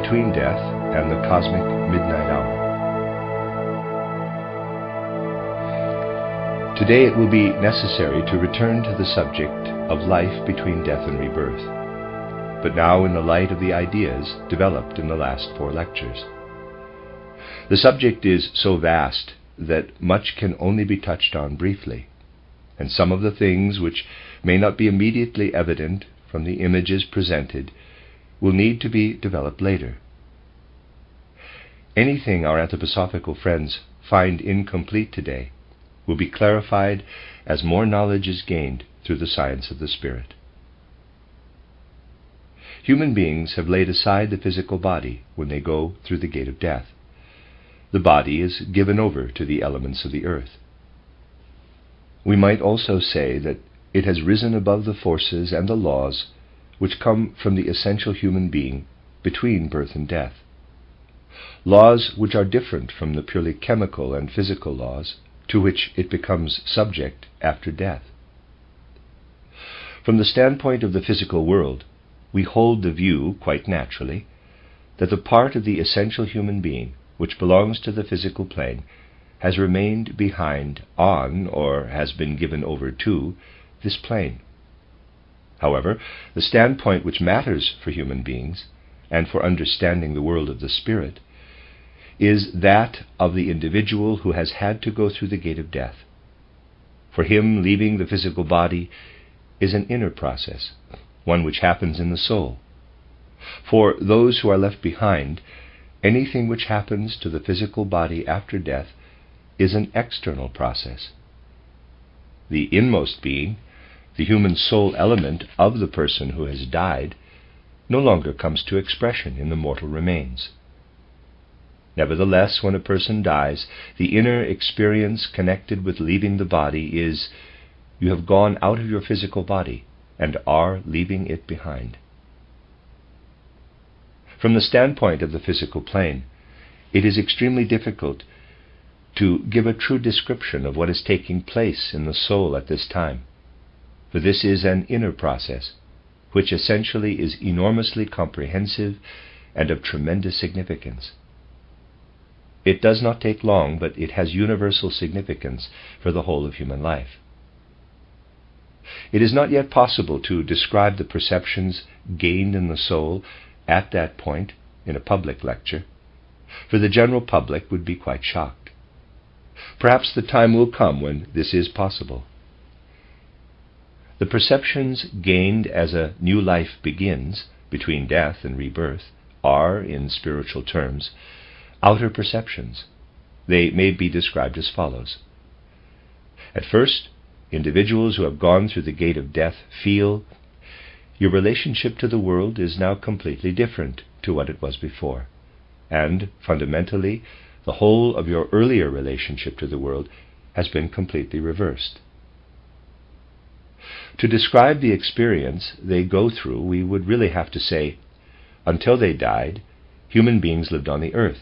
between death and the cosmic midnight hour. Today it will be necessary to return to the subject of life between death and rebirth, but now in the light of the ideas developed in the last 4 lectures. The subject is so vast that much can only be touched on briefly, and some of the things which may not be immediately evident from the images presented will need to be developed later. Anything our anthroposophical friends find incomplete today will be clarified as more knowledge is gained through the science of the Spirit. Human beings have laid aside the physical body when they go through the gate of death. The body is given over to the elements of the earth. We might also say that it has risen above the forces and the laws which come from the essential human being between birth and death, laws which are different from the purely chemical and physical laws to which it becomes subject after death. From the standpoint of the physical world, we hold the view, quite naturally, that the part of the essential human being which belongs to the physical plane has remained behind on, or has been given over to, this plane. However, the standpoint which matters for human beings, and for understanding the world of the Spirit, is that of the individual who has had to go through the gate of death. For him, leaving the physical body is an inner process, one which happens in the soul. For those who are left behind, anything which happens to the physical body after death is an external process. The inmost being, the human soul element of the person who has died, no longer comes to expression in the mortal remains. Nevertheless, when a person dies, the inner experience connected with leaving the body is, you have gone out of your physical body and are leaving it behind. From the standpoint of the physical plane, it is extremely difficult to give a true description of what is taking place in the soul at this time, for this is an inner process, which essentially is enormously comprehensive and of tremendous significance. It does not take long, but it has universal significance for the whole of human life. It is not yet possible to describe the perceptions gained in the soul at that point in a public lecture, for the general public would be quite shocked. Perhaps the time will come when this is possible. The perceptions gained as a new life begins, between death and rebirth, are, in spiritual terms, outer perceptions. They may be described as follows. At first, individuals who have gone through the gate of death feel your relationship to the world is now completely different to what it was before, and fundamentally, the whole of your earlier relationship to the world has been completely reversed. To describe the experience they go through, we would really have to say, until they died, human beings lived on the earth.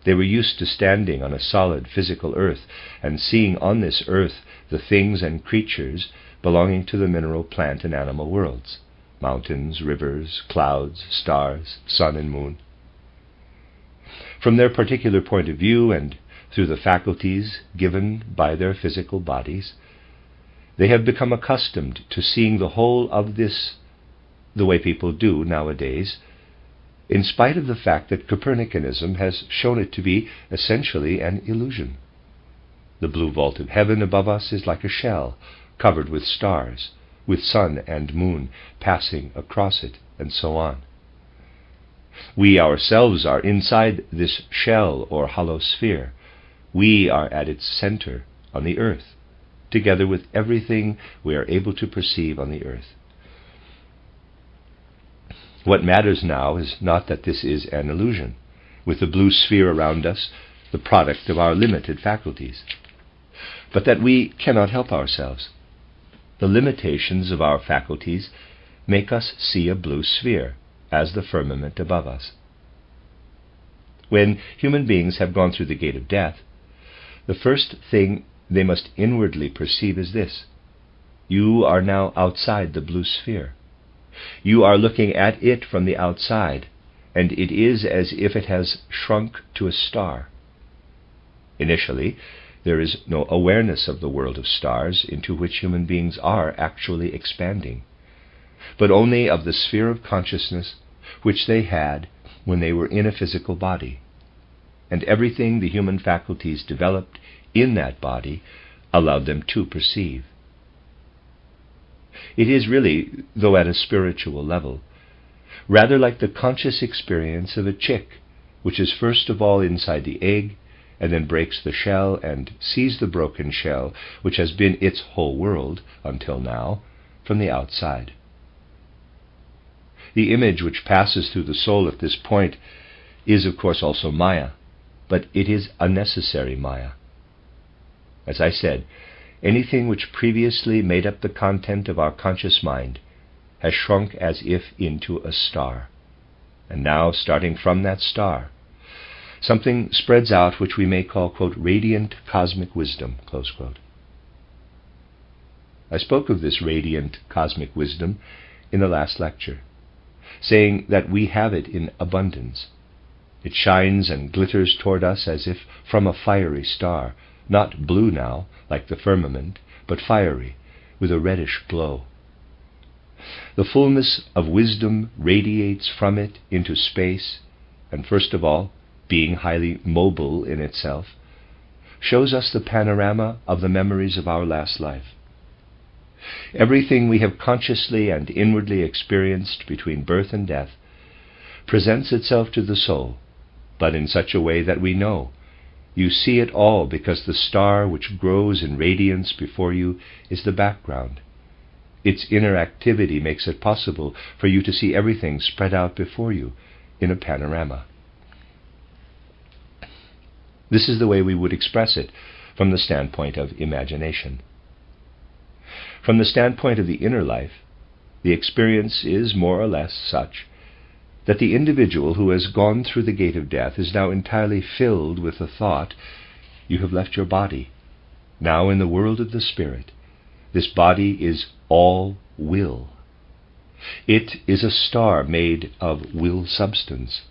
They were used to standing on a solid physical earth and seeing on this earth the things and creatures belonging to the mineral, plant, and animal worlds, mountains, rivers, clouds, stars, sun and moon. From their particular point of view and through the faculties given by their physical bodies, they have become accustomed to seeing the whole of this the way people do nowadays, in spite of the fact that Copernicanism has shown it to be essentially an illusion. The blue vault of heaven above us is like a shell covered with stars, with sun and moon passing across it, and so on. We ourselves are inside this shell or hollow sphere. We are at its center on the earth, together with everything we are able to perceive on the earth. What matters now is not that this is an illusion, with the blue sphere around us, the product of our limited faculties, but that we cannot help ourselves. The limitations of our faculties make us see a blue sphere as the firmament above us. When human beings have gone through the gate of death, the first thing they must inwardly perceive is this: you are now outside the blue sphere. You are looking at it from the outside, and it is as if it has shrunk to a star. Initially, there is no awareness of the world of stars into which human beings are actually expanding, but only of the sphere of consciousness which they had when they were in a physical body, and everything the human faculties developed in that body allowed them to perceive. It is really, though at a spiritual level, rather like the conscious experience of a chick, which is first of all inside the egg, and then breaks the shell and sees the broken shell, which has been its whole world until now, from the outside. The image which passes through the soul at this point is, of course, also Maya, but it is a necessary Maya. As I said, anything which previously made up the content of our conscious mind has shrunk as if into a star, and now, starting from that star, something spreads out which we may call, quote, radiant cosmic wisdom, close quote. I spoke of this radiant cosmic wisdom in the last lecture, saying that we have it in abundance. It shines and glitters toward us as if from a fiery star, not blue now, like the firmament, but fiery, with a reddish glow. The fullness of wisdom radiates from it into space, and first of all, being highly mobile in itself, shows us the panorama of the memories of our last life. Everything we have consciously and inwardly experienced between birth and death presents itself to the soul, but in such a way that we know. You see it all because the star which grows in radiance before you is the background. Its inner activity makes it possible for you to see everything spread out before you in a panorama. This is the way we would express it from the standpoint of imagination. From the standpoint of the inner life, the experience is more or less such that the individual who has gone through the gate of death is now entirely filled with the thought, you have left your body. Now in the world of the spirit, this body is all will. It is a star made of will substance.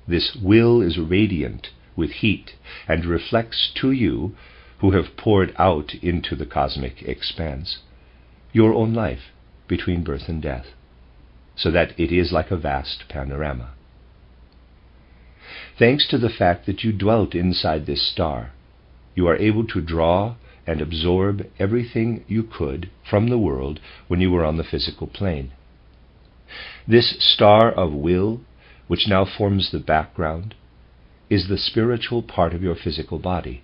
This will is radiant with heat and reflects to you, who have poured out into the cosmic expanse, your own life between birth and death, so that it is like a vast panorama. Thanks to the fact that you dwelt inside this star, you are able to draw and absorb everything you could from the world when you were on the physical plane. This star of will, which now forms the background, is the spiritual part of your physical body.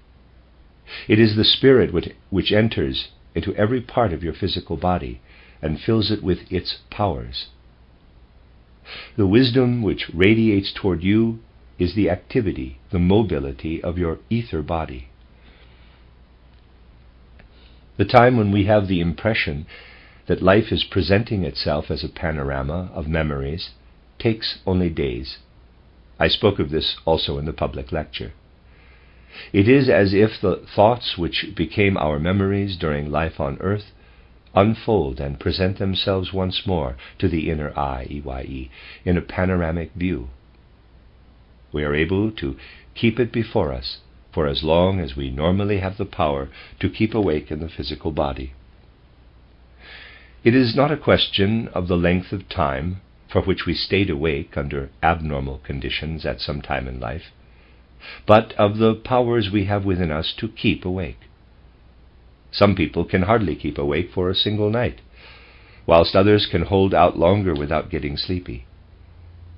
It is the spirit which enters into every part of your physical body and fills it with its powers. The wisdom which radiates toward you is the activity, the mobility of your ether body. The time when we have the impression that life is presenting itself as a panorama of memories takes only days. I spoke of this also in the public lecture. It is as if the thoughts which became our memories during life on earth unfold and present themselves once more to the inner eye, EYE, in a panoramic view. We are able to keep it before us for as long as we normally have the power to keep awake in the physical body. It is not a question of the length of time for which we stayed awake under abnormal conditions at some time in life, but of the powers we have within us to keep awake. Some people can hardly keep awake for a single night, whilst others can hold out longer without getting sleepy.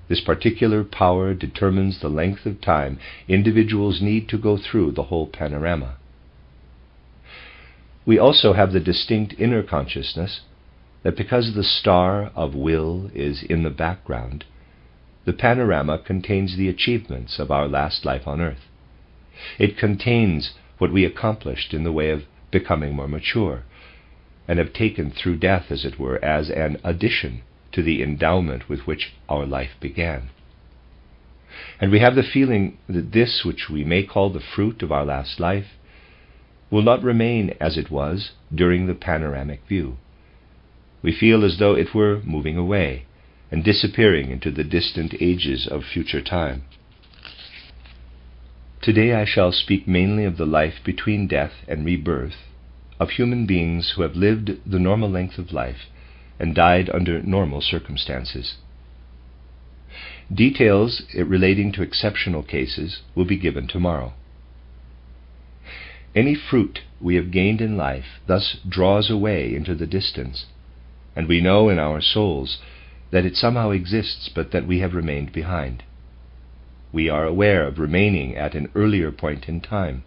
This particular power determines the length of time individuals need to go through the whole panorama. We also have the distinct inner consciousness that because the star of will is in the background, the panorama contains the achievements of our last life on earth. It contains what we accomplished in the way of becoming more mature, and have taken through death, as it were, as an addition to the endowment with which our life began. And we have the feeling that this, which we may call the fruit of our last life, will not remain as it was during the panoramic view. We feel as though it were moving away, and disappearing into the distant ages of future time. Today I shall speak mainly of the life between death and rebirth, of human beings who have lived the normal length of life and died under normal circumstances. Details relating to exceptional cases will be given tomorrow. Any fruit we have gained in life thus draws away into the distance, and we know in our souls that it somehow exists, but that we have remained behind. We are aware of remaining at an earlier point in time.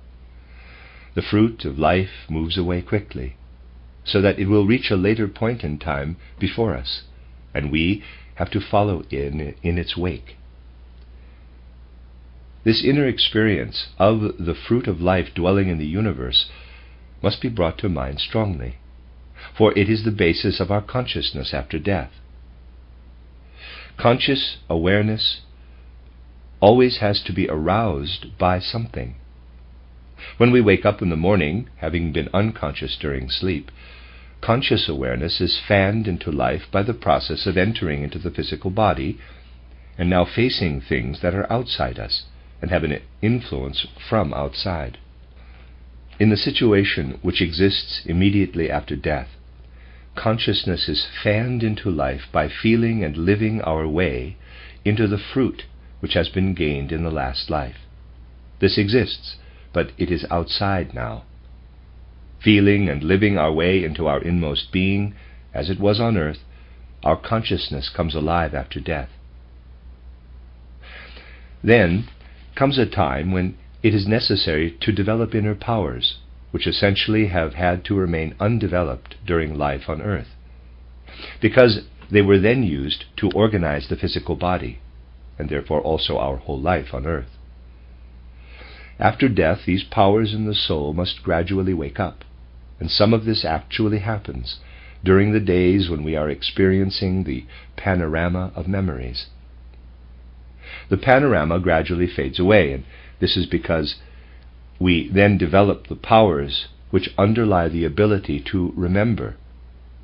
The fruit of life moves away quickly, so that it will reach a later point in time before us, and we have to follow in its wake. This inner experience of the fruit of life dwelling in the universe must be brought to mind strongly, for it is the basis of our consciousness after death. Conscious awareness always has to be aroused by something. When we wake up in the morning, having been unconscious during sleep, conscious awareness is fanned into life by the process of entering into the physical body and now facing things that are outside us and have an influence from outside. In the situation which exists immediately after death, consciousness is fanned into life by feeling and living our way into the fruit which has been gained in the last life. This exists, but it is outside now. Feeling and living our way into our inmost being, as it was on earth, our consciousness comes alive after death. Then comes a time when it is necessary to develop inner powers, which essentially have had to remain undeveloped during life on earth, because they were then used to organize the physical body, and therefore also our whole life on earth. After death, these powers in the soul must gradually wake up, and some of this actually happens during the days when we are experiencing the panorama of memories. The panorama gradually fades away, and this is because we then develop the powers which underlie the ability to remember,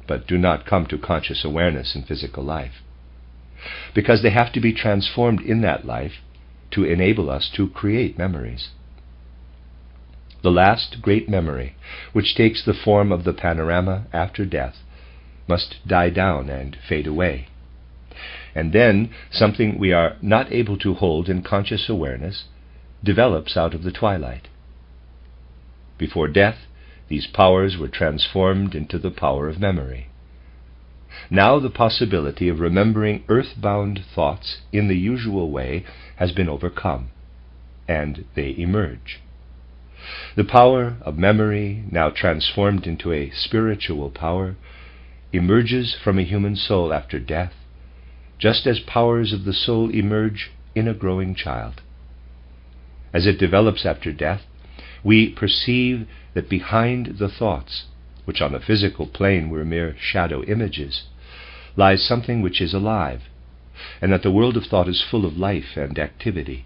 but do not come to conscious awareness in physical life, because they have to be transformed in that life to enable us to create memories. The last great memory, which takes the form of the panorama after death, must die down and fade away. And then something we are not able to hold in conscious awareness develops out of the twilight. Before death, these powers were transformed into the power of memory. Now the possibility of remembering earthbound thoughts in the usual way has been overcome, and they emerge. The power of memory, now transformed into a spiritual power, emerges from a human soul after death, just as powers of the soul emerge in a growing child. As it develops after death, we perceive that behind the thoughts, which on the physical plane were mere shadow images, lies something which is alive, and that the world of thought is full of life and activity.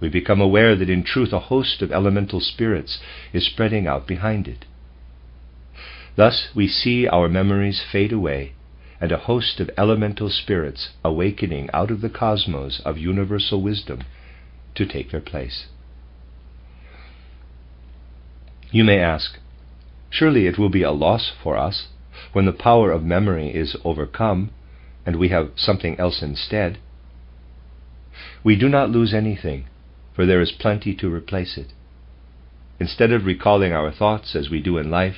We become aware that in truth a host of elemental spirits is spreading out behind it. Thus we see our memories fade away, and a host of elemental spirits awakening out of the cosmos of universal wisdom to take their place. You may ask, surely it will be a loss for us when the power of memory is overcome and we have something else instead. We do not lose anything, for there is plenty to replace it. Instead of recalling our thoughts as we do in life,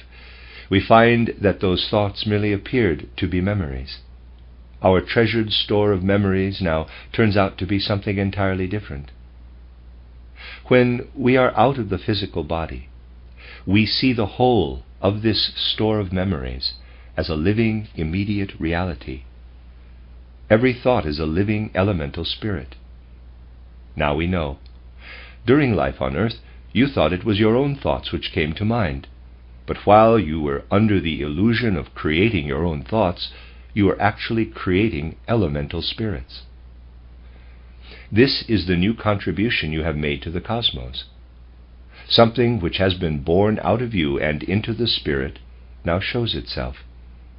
we find that those thoughts merely appeared to be memories. Our treasured store of memories now turns out to be something entirely different. When we are out of the physical body, we see the whole of this store of memories as a living, immediate reality. Every thought is a living elemental spirit. Now we know. During life on earth, you thought it was your own thoughts which came to mind, but while you were under the illusion of creating your own thoughts, you were actually creating elemental spirits. This is the new contribution you have made to the cosmos. Something which has been born out of you and into the spirit now shows itself,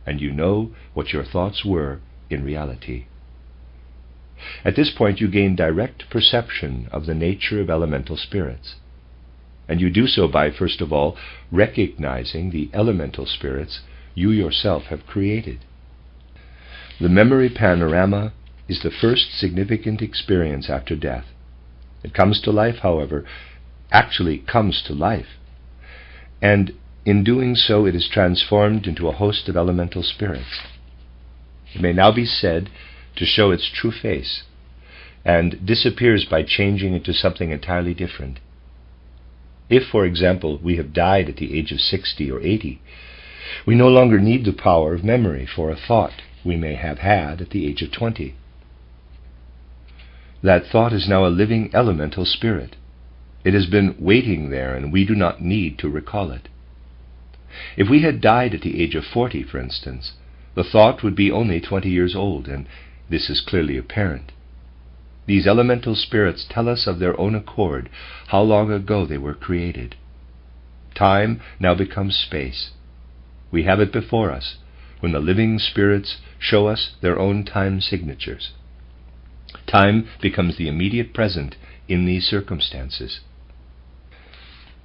and you know what your thoughts were in reality. At this point you gain direct perception of the nature of elemental spirits, and you do so by, first of all, recognizing the elemental spirits you yourself have created. The memory panorama is the first significant experience after death. It comes to life, however, actually comes to life, and in doing so it is transformed into a host of elemental spirits. It may now be said to show its true face, and disappears by changing into something entirely different. If, for example, we have died at the age of 60 or 80, we no longer need the power of memory for a thought we may have had at the age of 20. That thought is now a living elemental spirit. It has been waiting there, and we do not need to recall it. If we had died at the age of 40, for instance, the thought would be only 20 years old, and this is clearly apparent. These elemental spirits tell us of their own accord how long ago they were created. Time now becomes space. We have it before us when the living spirits show us their own time signatures. Time becomes the immediate present in these circumstances.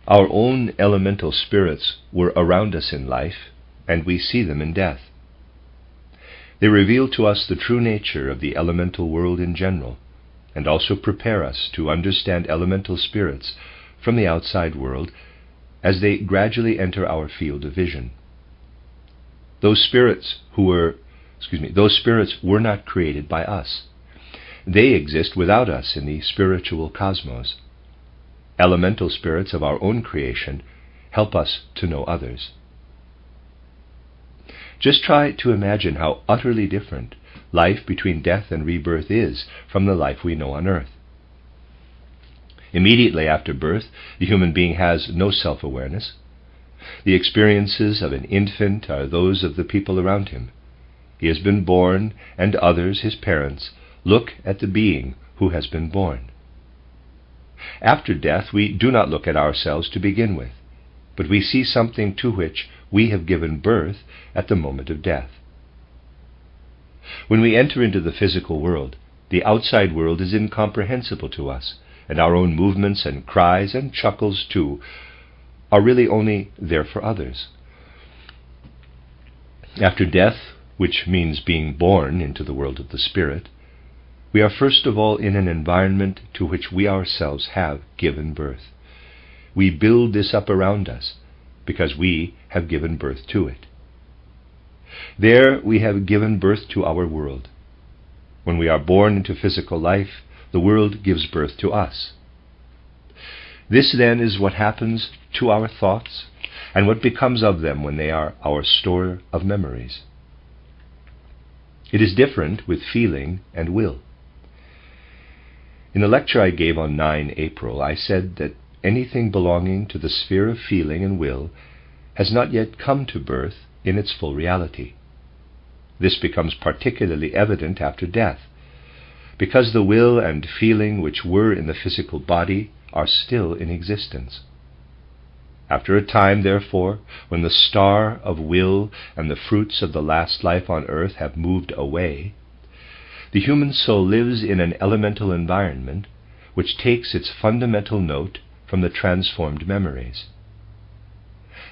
Our own elemental spirits were around us in life, and we see them in death. They reveal to us the true nature of the elemental world in general, and also prepare us to understand elemental spirits from the outside world as they gradually enter our field of vision. Those spirits were not created by us. They exist without us in the spiritual cosmos. Elemental spirits of our own creation help us to know others. Just try to imagine how utterly different life between death and rebirth is from the life we know on earth. Immediately after birth, the human being has no self-awareness. The experiences of an infant are those of the people around him. He has been born, and others, his parents, look at the being who has been born. After death, we do not look at ourselves to begin with, but we see something to which we have given birth at the moment of death. When we enter into the physical world, the outside world is incomprehensible to us, and our own movements and cries and chuckles too are really only there for others. After death, which means being born into the world of the spirit, we are first of all in an environment to which we ourselves have given birth. We build this up around us because we have given birth to it. There we have given birth to our world. When we are born into physical life, the world gives birth to us. This then is what happens to our thoughts and what becomes of them when they are our store of memories. It is different with feeling and will. In the lecture I gave on 9 April, I said that anything belonging to the sphere of feeling and will has not yet come to birth in its full reality. This becomes particularly evident after death, because the will and feeling which were in the physical body are still in existence. After a time, therefore, when the star of will and the fruits of the last life on earth have moved away, the human soul lives in an elemental environment which takes its fundamental note from the transformed memories.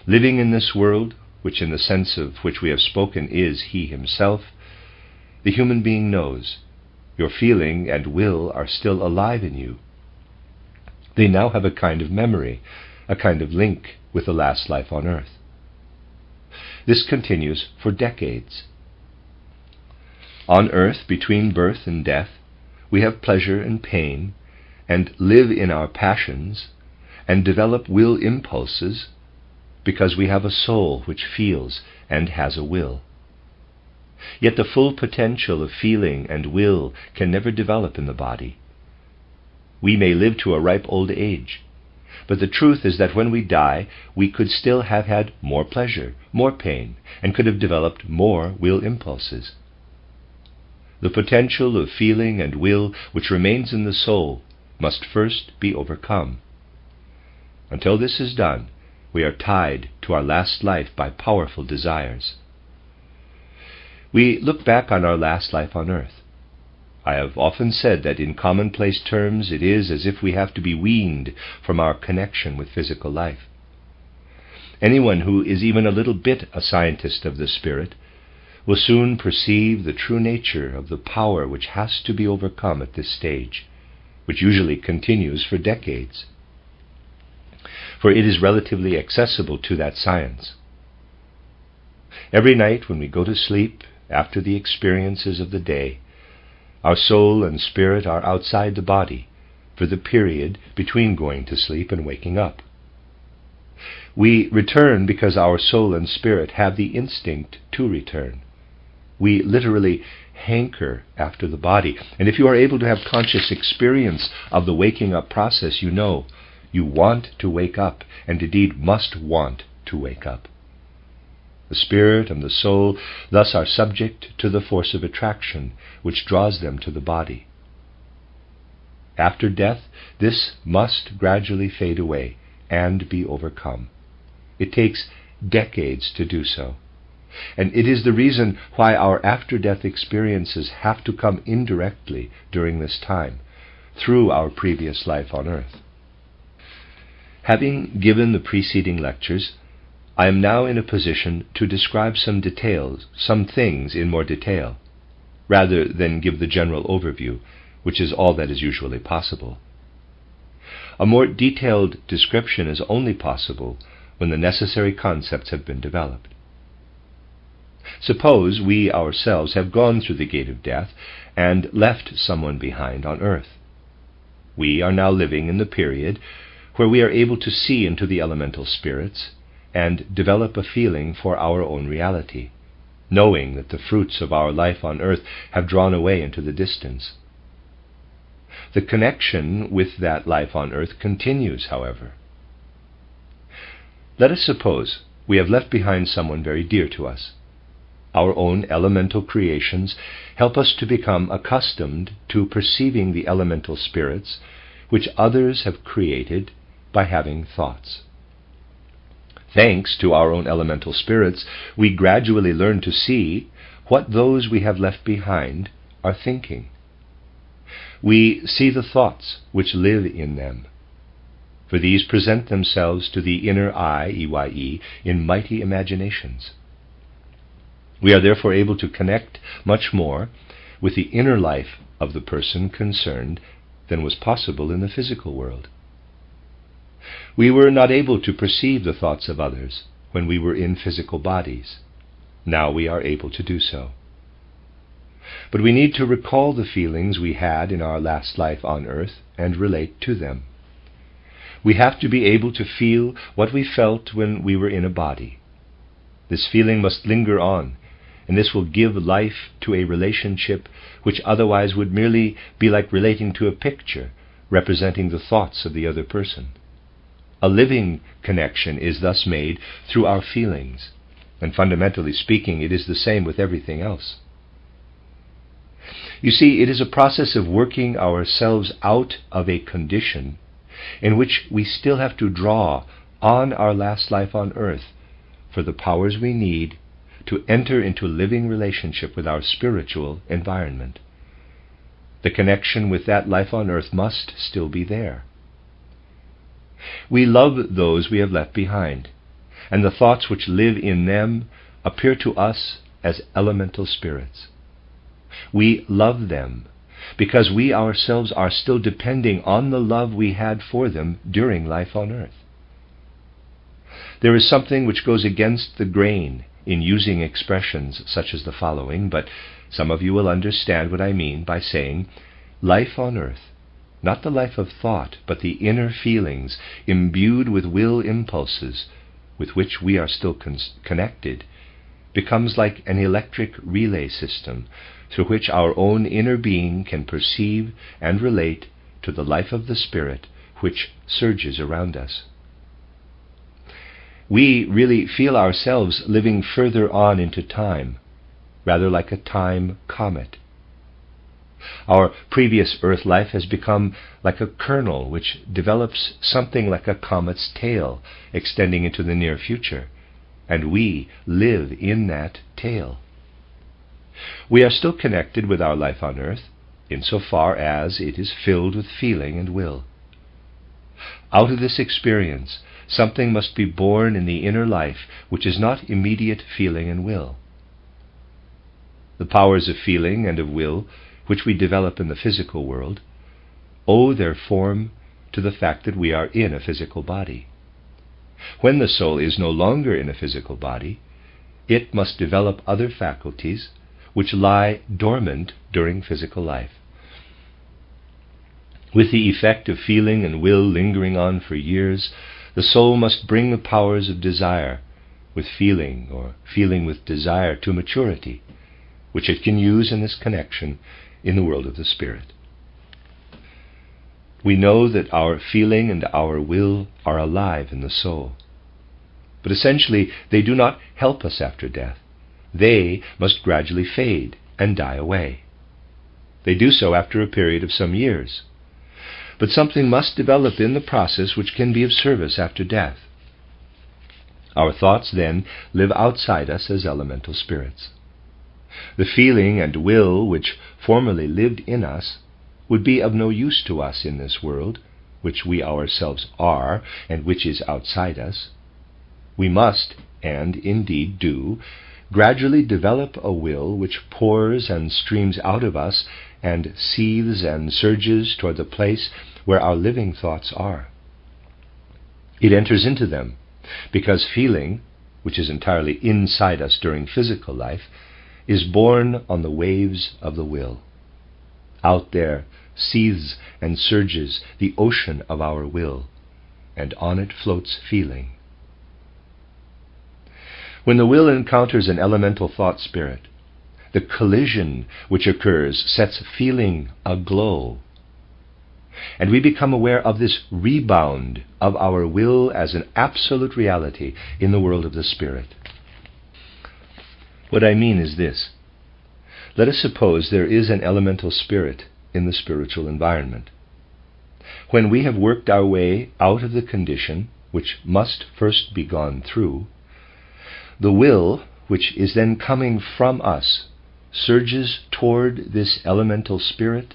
Living in this world, which in the sense of which we have spoken is he himself, the human being knows your feeling and will are still alive in you. They now have a kind of memory, a kind of link with the last life on earth. This continues for decades. On earth, between birth and death, we have pleasure and pain, and live in our passions, and develop will impulses, because we have a soul which feels and has a will. Yet the full potential of feeling and will can never develop in the body. We may live to a ripe old age, but the truth is that when we die, we could still have had more pleasure, more pain, and could have developed more will impulses. The potential of feeling and will which remains in the soul must first be overcome. Until this is done, we are tied to our last life by powerful desires. We look back on our last life on earth. I have often said that in commonplace terms it is as if we have to be weaned from our connection with physical life. Anyone who is even a little bit a scientist of the spirit will soon perceive the true nature of the power which has to be overcome at this stage, which usually continues for decades. For it is relatively accessible to that science. Every night when we go to sleep, after the experiences of the day, our soul and spirit are outside the body for the period between going to sleep and waking up. We return because our soul and spirit have the instinct to return. We literally hanker after the body. And if you are able to have conscious experience of the waking up process, you know you want to wake up, and indeed must want to wake up. The spirit and the soul thus are subject to the force of attraction, which draws them to the body. After death, this must gradually fade away and be overcome. It takes decades to do so. And it is the reason why our after-death experiences have to come indirectly during this time, through our previous life on earth. Having given the preceding lectures, I am now in a position to describe some details, some things in more detail, rather than give the general overview, which is all that is usually possible. A more detailed description is only possible when the necessary concepts have been developed. Suppose we ourselves have gone through the gate of death and left someone behind on earth. We are now living in the period where we are able to see into the elemental spirits and develop a feeling for our own reality, knowing that the fruits of our life on earth have drawn away into the distance. The connection with that life on earth continues, however. Let us suppose we have left behind someone very dear to us. Our own elemental creations help us to become accustomed to perceiving the elemental spirits which others have created by having thoughts. Thanks to our own elemental spirits, we gradually learn to see what those we have left behind are thinking. We see the thoughts which live in them, for these present themselves to the inner eye, EYE, in mighty imaginations. We are therefore able to connect much more with the inner life of the person concerned than was possible in the physical world. We were not able to perceive the thoughts of others when we were in physical bodies. Now we are able to do so. But we need to recall the feelings we had in our last life on earth and relate to them. We have to be able to feel what we felt when we were in a body. This feeling must linger on, and this will give life to a relationship which otherwise would merely be like relating to a picture representing the thoughts of the other person. A living connection is thus made through our feelings, and fundamentally speaking, it is the same with everything else. You see, it is a process of working ourselves out of a condition in which we still have to draw on our last life on earth for the powers we need to enter into living relationship with our spiritual environment. The connection with that life on earth must still be there. We love those we have left behind, and the thoughts which live in them appear to us as elemental spirits. We love them because we ourselves are still depending on the love we had for them during life on earth. There is something which goes against the grain in using expressions such as the following, but some of you will understand what I mean by saying life on earth, not the life of thought, but the inner feelings imbued with will impulses with which we are still connected, becomes like an electric relay system through which our own inner being can perceive and relate to the life of the spirit which surges around us. We really feel ourselves living further on into time, rather like a time comet. Our previous earth life has become like a kernel which develops something like a comet's tail extending into the near future, and we live in that tail. We are still connected with our life on earth, insofar as it is filled with feeling and will. Out of this experience, something must be born in the inner life which is not immediate feeling and will. The powers of feeling and of will, which we develop in the physical world, owe their form to the fact that we are in a physical body. When the soul is no longer in a physical body, it must develop other faculties which lie dormant during physical life. With the effect of feeling and will lingering on for years, the soul must bring the powers of desire with feeling, or feeling with desire, to maturity, which it can use in this connection in the world of the spirit. We know that our feeling and our will are alive in the soul, but essentially they do not help us after death. They must gradually fade and die away. They do so after a period of some years. But something must develop in the process which can be of service after death. Our thoughts then live outside us as elemental spirits. The feeling and will which formerly lived in us would be of no use to us in this world, which we ourselves are, and which is outside us. We must, and indeed do, gradually develop a will which pours and streams out of us and seethes and surges toward the place where our living thoughts are. It enters into them, because feeling, which is entirely inside us during physical life, is born on the waves of the will. Out there seethes and surges the ocean of our will, and on it floats feeling. When the will encounters an elemental thought spirit, the collision which occurs sets feeling aglow, and we become aware of this rebound of our will as an absolute reality in the world of the spirit. What I mean is this. Let us suppose there is an elemental spirit in the spiritual environment. When we have worked our way out of the condition which must first be gone through, the will, which is then coming from us, surges toward this elemental spirit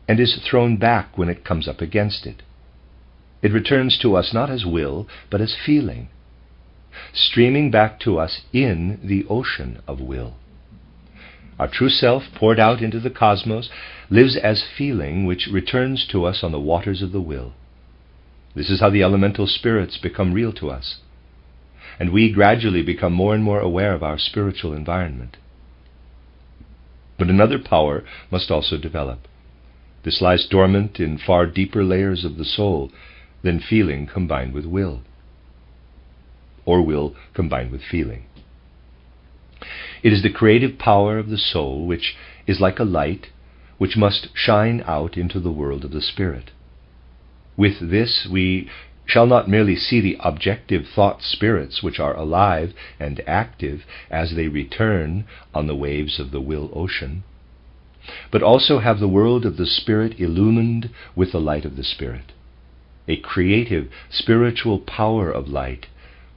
and is thrown back when it comes up against it. It returns to us not as will, but as feeling, streaming back to us in the ocean of will. Our true self, poured out into the cosmos, lives as feeling which returns to us on the waters of the will. This is how the elemental spirits become real to us, and we gradually become more and more aware of our spiritual environment. But another power must also develop. This lies dormant in far deeper layers of the soul than feeling combined with will, or will combined with feeling. It is the creative power of the soul which is like a light which must shine out into the world of the spirit. With this we shall not merely see the objective thought spirits which are alive and active as they return on the waves of the will ocean, but also have the world of the spirit illumined with the light of the spirit. A creative, spiritual power of light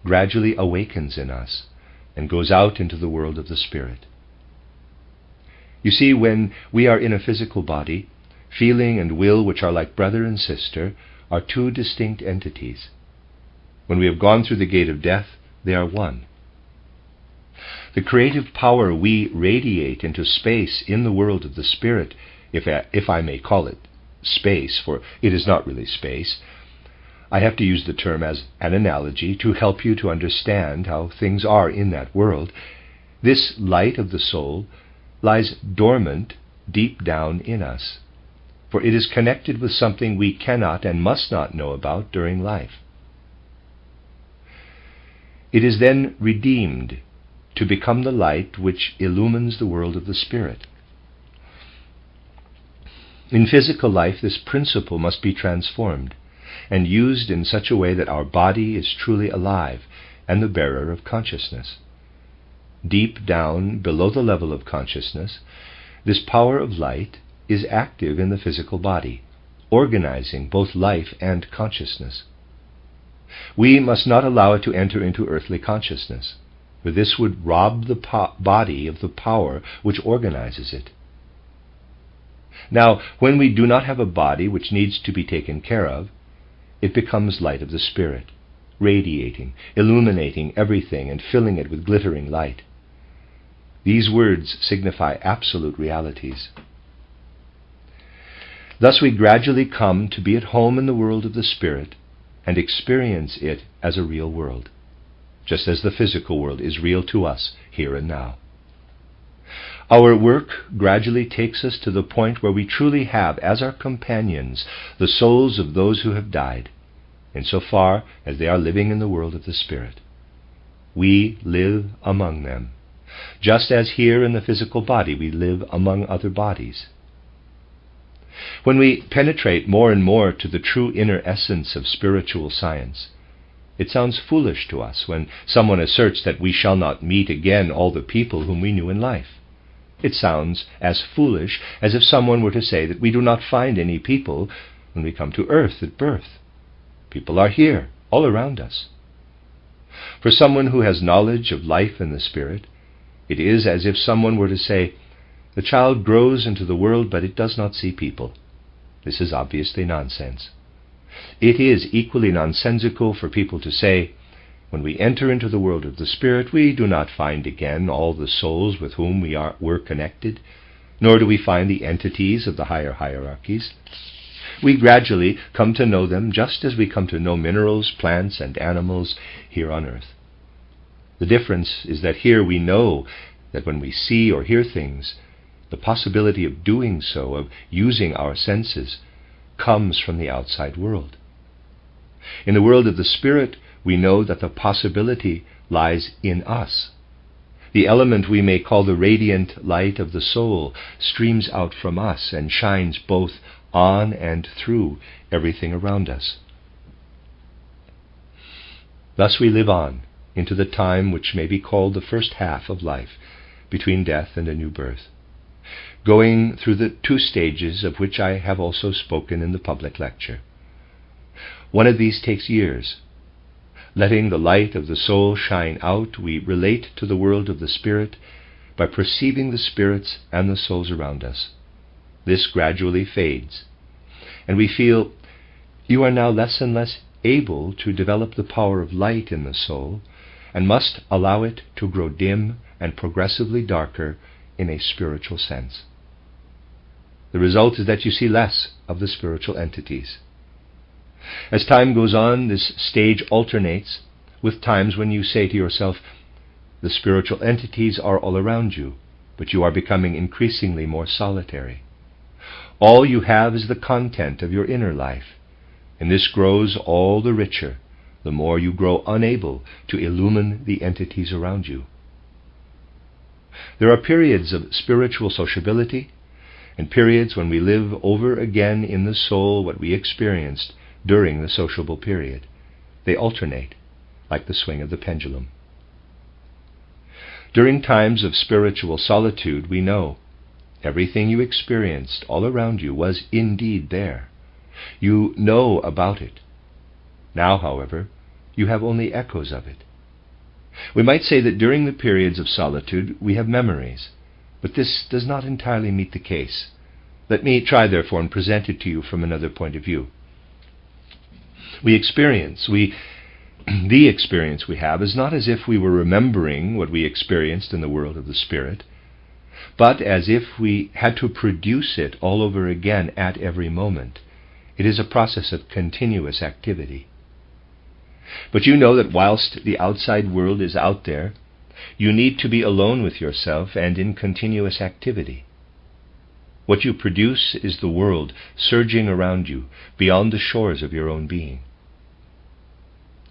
gradually awakens in us and goes out into the world of the spirit. You see, when we are in a physical body, feeling and will, which are like brother and sister, are two distinct entities. When we have gone through the gate of death, they are one. The creative power we radiate into space in the world of the spirit, if I may call it space, for it is not really space. I have to use the term as an analogy to help you to understand how things are in that world. This light of the soul lies dormant deep down in us, for it is connected with something we cannot and must not know about during life. It is then redeemed to become the light which illumines the world of the spirit. In physical life, this principle must be transformed and used in such a way that our body is truly alive and the bearer of consciousness. Deep down, below the level of consciousness, this power of light is active in the physical body, organizing both life and consciousness. We must not allow it to enter into earthly consciousness. for this would rob the body of the power which organizes it. Now, when we do not have a body which needs to be taken care of, it becomes light of the Spirit, radiating, illuminating everything and filling it with glittering light. These words signify absolute realities. Thus we gradually come to be at home in the world of the Spirit and experience it as a real world, just as the physical world is real to us here and now. Our work gradually takes us to the point where we truly have as our companions the souls of those who have died, insofar as they are living in the world of the Spirit. We live among them, just as here in the physical body we live among other bodies. When we penetrate more and more to the true inner essence of spiritual science, it sounds foolish to us when someone asserts that we shall not meet again all the people whom we knew in life. It sounds as foolish as if someone were to say that we do not find any people when we come to earth at birth. People are here, all around us. For someone who has knowledge of life in the Spirit, it is as if someone were to say, the child grows into the world, but it does not see people. This is obviously nonsense. It is equally nonsensical for people to say, when we enter into the world of the Spirit, we do not find again all the souls with whom were connected, nor do we find the entities of the higher hierarchies. We gradually come to know them just as we come to know minerals, plants, and animals here on earth. The difference is that here we know that when we see or hear things, the possibility of doing so, of using our senses, comes from the outside world. In the world of the Spirit, we know that the possibility lies in us. The element we may call the radiant light of the soul streams out from us and shines both on and through everything around us. Thus we live on into the time which may be called the first half of life, between death and a new birth, going through the two stages of which I have also spoken in the public lecture. One of these takes years. Letting the light of the soul shine out, we relate to the world of the Spirit by perceiving the spirits and the souls around us. This gradually fades, and we feel you are now less and less able to develop the power of light in the soul, and must allow it to grow dim and progressively darker in a spiritual sense. The result is that you see less of the spiritual entities. As time goes on, this stage alternates with times when you say to yourself, the spiritual entities are all around you, but you are becoming increasingly more solitary. All you have is the content of your inner life, and this grows all the richer the more you grow unable to illumine the entities around you. There are periods of spiritual sociability and periods when we live over again in the soul what we experienced during the sociable period. They alternate, like the swing of the pendulum. During times of spiritual solitude, we know everything you experienced all around you was indeed there. You know about it. Now, however, you have only echoes of it. We might say that during the periods of solitude we have memories, but this does not entirely meet the case. Let me try, therefore, and present it to you from another point of view. The experience we have is not as if we were remembering what we experienced in the world of the Spirit, but as if we had to produce it all over again at every moment. It is a process of continuous activity. But you know that whilst the outside world is out there, you need to be alone with yourself and in continuous activity. What you produce is the world surging around you beyond the shores of your own being.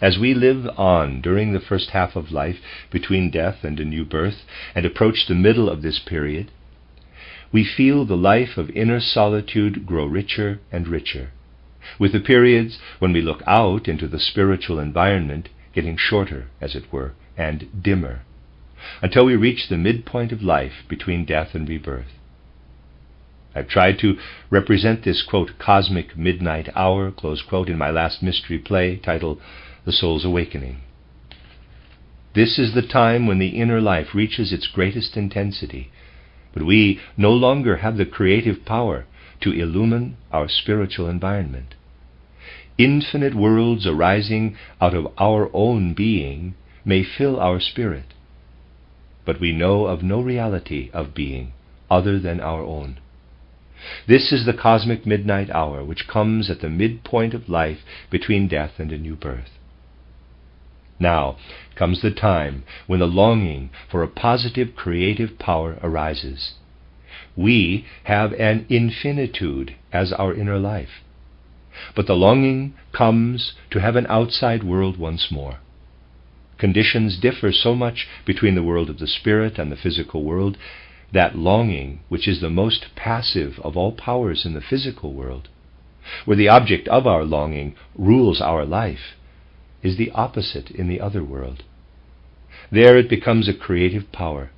As we live on during the first half of life between death and a new birth and approach the middle of this period, we feel the life of inner solitude grow richer and richer, with the periods when we look out into the spiritual environment getting shorter, as it were, and dimmer, until we reach the midpoint of life between death and rebirth. I've tried to represent this, quote, cosmic midnight hour, close quote, in my last mystery play titled The Soul's Awakening. This is the time when the inner life reaches its greatest intensity, but we no longer have the creative power to illumine our spiritual environment. Infinite worlds arising out of our own being may fill our spirit, but we know of no reality of being other than our own. This is the cosmic midnight hour, which comes at the midpoint of life between death and a new birth. Now comes the time when the longing for a positive creative power arises. We have an infinitude as our inner life, but the longing comes to have an outside world once more. Conditions differ so much between the world of the spirit and the physical world that longing, which is the most passive of all powers in the physical world, where the object of our longing rules our life, is the opposite in the other world. There it becomes a creative power.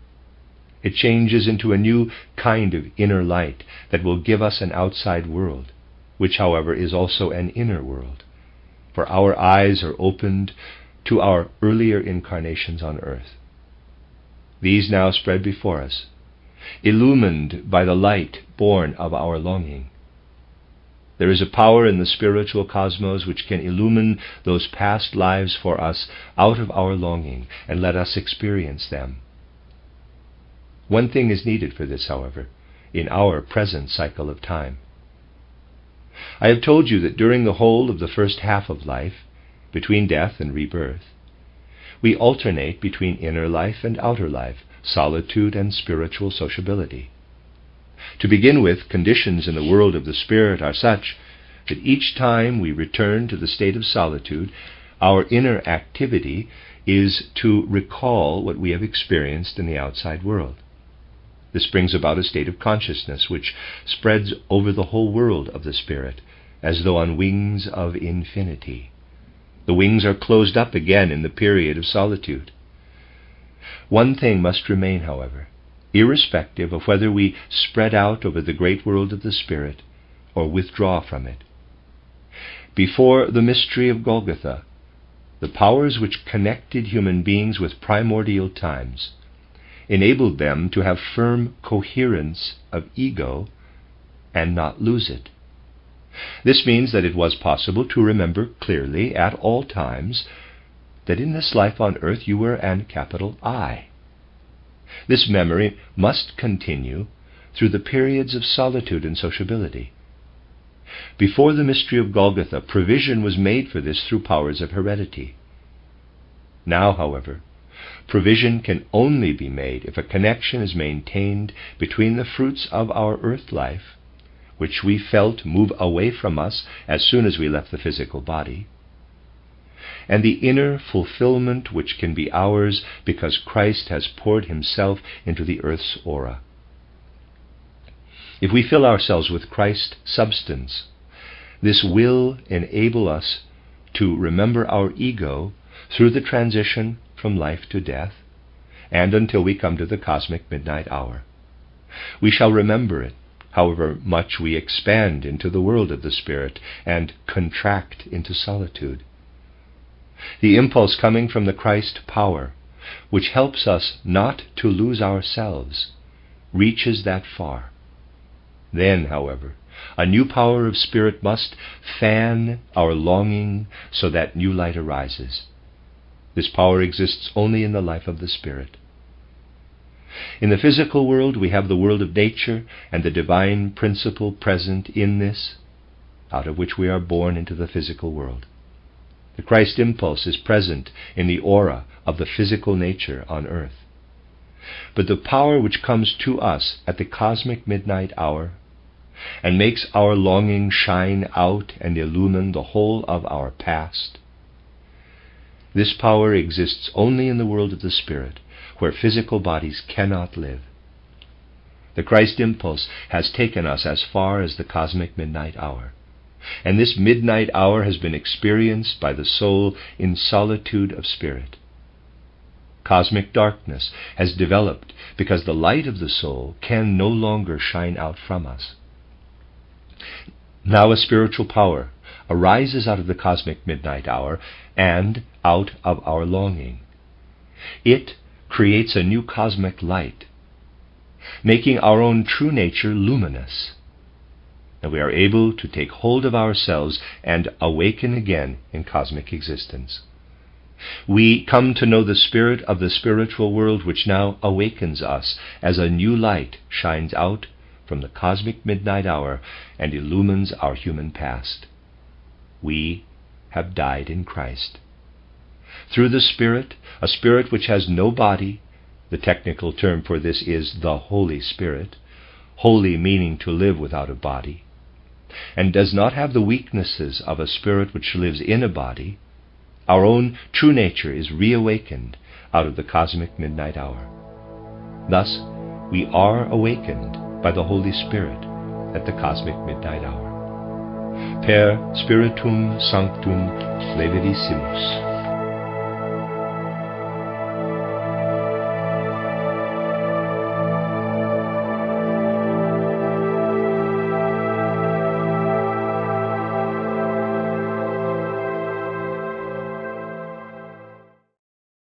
It changes into a new kind of inner light that will give us an outside world, which, however, is also an inner world, for our eyes are opened to our earlier incarnations on earth. These now spread before us, illumined by the light born of our longing. There is a power in the spiritual cosmos which can illumine those past lives for us out of our longing and let us experience them. One thing is needed for this, however, in our present cycle of time. I have told you that during the whole of the first half of life, between death and rebirth, we alternate between inner life and outer life, solitude and spiritual sociability. To begin with, conditions in the world of the spirit are such that each time we return to the state of solitude, our inner activity is to recall what we have experienced in the outside world. This brings about a state of consciousness which spreads over the whole world of the spirit, as though on wings of infinity. The wings are closed up again in the period of solitude. One thing must remain, however, irrespective of whether we spread out over the great world of the spirit or withdraw from it. Before the mystery of Golgotha, the powers which connected human beings with primordial times enabled them to have firm coherence of ego and not lose it. This means that it was possible to remember clearly at all times that in this life on earth you were an capital I. This memory must continue through the periods of solitude and sociability. Before the mystery of Golgotha, provision was made for this through powers of heredity. Now, however, provision can only be made if a connection is maintained between the fruits of our earth life, which we felt move away from us as soon as we left the physical body, and the inner fulfillment which can be ours because Christ has poured himself into the earth's aura. If we fill ourselves with Christ's substance, this will enable us to remember our ego through the transition from life to death, and until we come to the cosmic midnight hour. We shall remember it, however much we expand into the world of the spirit and contract into solitude. The impulse coming from the Christ power, which helps us not to lose ourselves, reaches that far. Then, however, a new power of spirit must fan our longing so that new light arises. This power exists only in the life of the spirit. In the physical world, we have the world of nature and the divine principle present in this, out of which we are born into the physical world. The Christ impulse is present in the aura of the physical nature on earth. But the power which comes to us at the cosmic midnight hour and makes our longing shine out and illumine the whole of our past, this power exists only in the world of the spirit, where physical bodies cannot live. The Christ impulse has taken us as far as the cosmic midnight hour, and this midnight hour has been experienced by the soul in solitude of spirit. Cosmic darkness has developed because the light of the soul can no longer shine out from us. Now a spiritual power arises out of the cosmic midnight hour and out of our longing. It creates a new cosmic light, making our own true nature luminous, and we are able to take hold of ourselves and awaken again in cosmic existence. We come to know the spirit of the spiritual world, which now awakens us as a new light shines out from the cosmic midnight hour and illumines our human past. We have died in Christ. Through the Spirit, a spirit which has no body, the technical term for this is the Holy Spirit, holy meaning to live without a body, and does not have the weaknesses of a spirit which lives in a body, our own true nature is reawakened out of the cosmic midnight hour. Thus, we are awakened by the Holy Spirit at the cosmic midnight hour. Per Spiritum Sanctum Leverissimus.